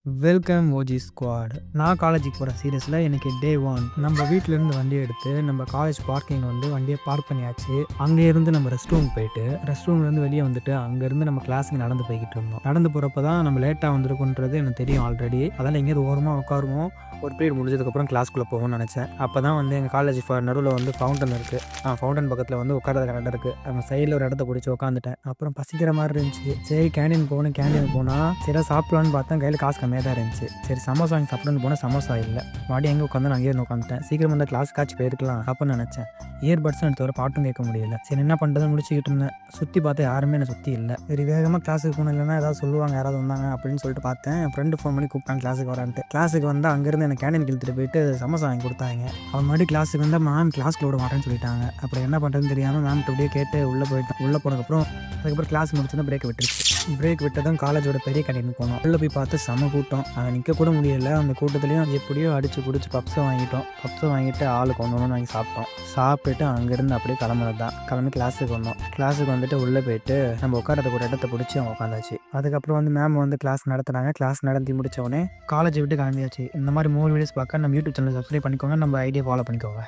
Welcome OG squad. நான் காலேஜுக்கு போகிற சீரியஸில் எனக்கு டே 1 நம்ம வீட்டிலேருந்து வண்டி எடுத்து நம்ம காலேஜ் பார்க்கிங் வந்து வண்டியை பார்க் பண்ணியாச்சு. அங்கேருந்து நம்ம ரெஸ்ட் ரூம் போயிட்டு ரெஸ்ட் ரூம்லேருந்து வெளியே வந்துட்டு அங்கேருந்து நம்ம கிளாஸுக்கு நடந்து போய்கிட்டு இருந்தோம். நடந்து போகிறப்ப தான் நம்ம லேட்டாக வந்திருக்குன்றது எனக்கு தெரியும் ஆல்ரெடி. அதனால் எங்கேயாவது ஓரமாக உட்காருவோம். ஒரு பீரியட் முடிஞ்சதுக்கப்புறம் கிளாஸ்க்குள்ளே போவோம்னு நினச்சேன். அப்போ தான் வந்து எங்கள் காலேஜ் நடுவில் வந்து ஃபவுண்டன் இருக்குது. ஃபவுண்டன் பக்கத்தில் வந்து உட்காரதுக்கு இடம் இருக்குது. நம்ம சைடில் ஒரு இடத்த பிடிச்சி உட்காந்துட்டேன். அப்புறம் பசிக்கிற மாதிரி இருந்துச்சு. சரி கேண்டீன் போனால் சரி சாப்பிடலான்னு பார்த்தேன். கையில் காசு கம்மியாக தான் இருந்துச்சு. சரி சமோசா வாங்கி சாப்பிடணும்னு போனால் சமோசா இல்லை. மறுபடியும் எங்கே உட்காந்து அங்கேயே உட்காந்துட்டேன். சீக்கிரம் வந்து கிளாஸ் காய்ச்சி போயிருக்கலாம் அப்படின்னு நினச்சேன். இயர்பட்ஸும் எடுத்து வர பாட்டும் கேட்க முடியல. சரி என்ன பண்ணுறதுன்னு முடிச்சுக்கிட்டு இருந்தேன். சுற்றி பார்த்தா யாருமே என்னை சுற்றி இல்லை. சரி வேகமாக கிளாஸுக்கு போகணும், இல்லைன்னா ஏதாவது சொல்லுவாங்க யாராவது வந்தாங்க அப்படின்னு சொல்லிட்டு பார்த்தேன். என் ஃப்ரெண்டு ஃபோன் பண்ணி கூப்பிட்டாங்க கிளாஸுக்கு வரான்ட்டு. கிளாஸுக்கு வந்து அங்கேருந்து எனக்கு கேண்டீன் இழுத்துட்டு போயிட்டு சமோசா வாங்கி கொடுத்தாங்க. அவன் மறுபடியும் கிளாஸுக்கு வந்து மேம் கிளாஸ்க்கு விட மாட்டேன்னு சொல்லிட்டாங்க. அப்புறம் என்ன பண்ணுறதுன்னு தெரியாமல் மேம்கிட்ட அப்படியே கேட்டு உள்ளே போயிட்டேன். உள்ளே போனதுக்கப்புறம் அதுக்கப்புறம் கிளாஸ் முடிச்சோன்னா பிரேக் விட்டுருச்சு. பிரேக் விட்டதும் காலேஜோட பெரிய கேண்டீன் போனோம். உள்ளே போய் பார்த்து செம கூட்டம். அங்கே நிற்க கூட முடியல. அந்த கூட்டத்துலேயும் எப்படியோ அடிச்சு பிடிச்சி பப்ஸை வாங்கிட்டு ஆளுக்கு ஒன்று வாங்கி சாப்பிட்டோம். சாப்பிட்டுட்டு அங்கேருந்து அப்படியே கிளம்பி கிளாஸுக்கு வந்தோம். கிளாஸுக்கு வந்துட்டு உள்ளே போயிட்டு நம்ம உட்காரத்துக்கு ஒரு இடத்த பிடிச்சி அவங்க உட்காந்தாச்சு. அதுக்கப்புறம் வந்து மேம் வந்து கிளாஸ் நடத்துனாங்க. கிளாஸ் நடத்தி முடித்தவொடனே காலேஜை விட்டு கிளம்பியாச்சு. இந்த மாதிரி 3 வீடியோஸ் பார்க்க நம்ம யூடியூப் சேனல் சப்ஸ்கிரைப் பண்ணிக்கோங்க. நம்ம ஐடியா ஃபாலோ பண்ணிக்கோங்க.